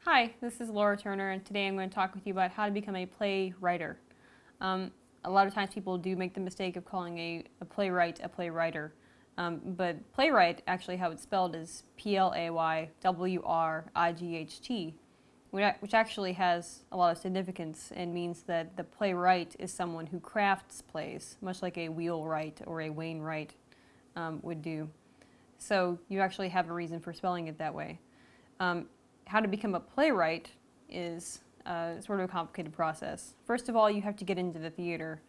Hi, this is Laura Turner, and today I'm going to talk with you about how to become a playwriter. A lot of times people do make the mistake of calling a playwright a playwriter, but playwright, actually how it's spelled, is Playwright, which actually has a lot of significance and means that the playwright is someone who crafts plays, much like a wheelwright or a Wainwright would do. So you actually have a reason for spelling it that way. How to become a playwright is sort of a complicated process. First of all, you have to get into the theater.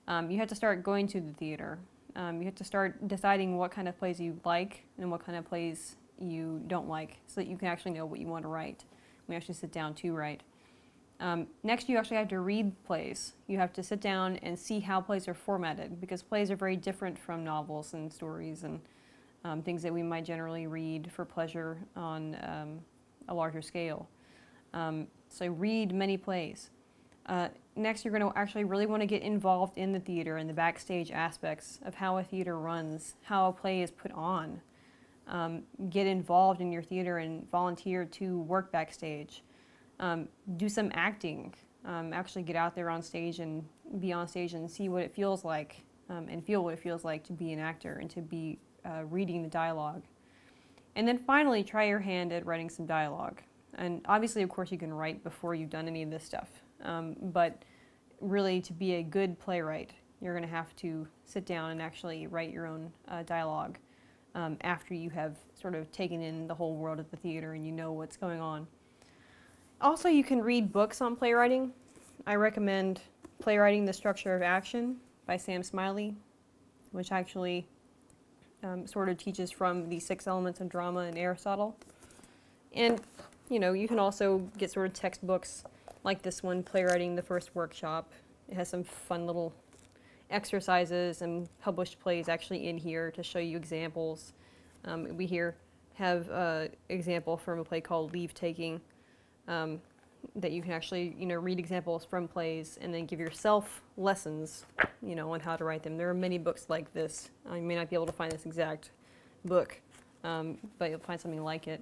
You have to start going to the theater. You have to start deciding what kind of plays you like and what kind of plays you don't like, so that you can actually know what you want to write when you actually sit down to write. Next, you actually have to read plays. You have to sit down and see how plays are formatted, because plays are very different from novels and stories and things that we might generally read for pleasure on a larger scale. So read many plays. Next, you're going to actually really want to get involved in the theater and the backstage aspects of how a theater runs, how a play is put on. Get involved in your theater and volunteer to work backstage. Do some acting. Actually get out there on stage and be on stage and see what it feels like and feel what it feels like to be an actor and to be reading the dialogue. And then finally, try your hand at writing some dialogue. And obviously, of course, you can write before you've done any of this stuff. But really, to be a good playwright, you're going to have to sit down and actually write your own dialogue after you have sort of taken in the whole world of the theater and you know what's going on. Also, you can read books on playwriting. I recommend Playwriting, the Structure of Action by Sam Smiley, which actually sort of teaches from the 6 elements of drama in Aristotle. And, you know, you can also get sort of textbooks like this one, Playwriting, the First Workshop. It has some fun little exercises and published plays actually in here to show you examples. We here have an example from a play called Leave Taking that you can actually, read examples from plays and then give yourself lessons, on how to write them. There are many books like this. You may not be able to find this exact book, but you'll find something like it.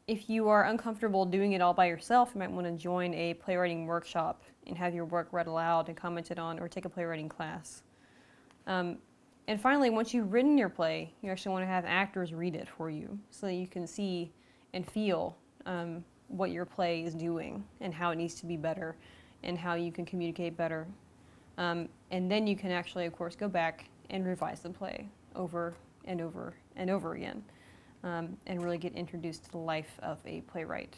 If you are uncomfortable doing it all by yourself, you might want to join a playwriting workshop and have your work read aloud and commented on, or take a playwriting class. And finally, once you've written your play, you actually want to have actors read it for you so that you can see and feel what your play is doing and how it needs to be better and how you can communicate better. And then you can actually, of course, go back and revise the play over and over and over again and really get introduced to the life of a playwright.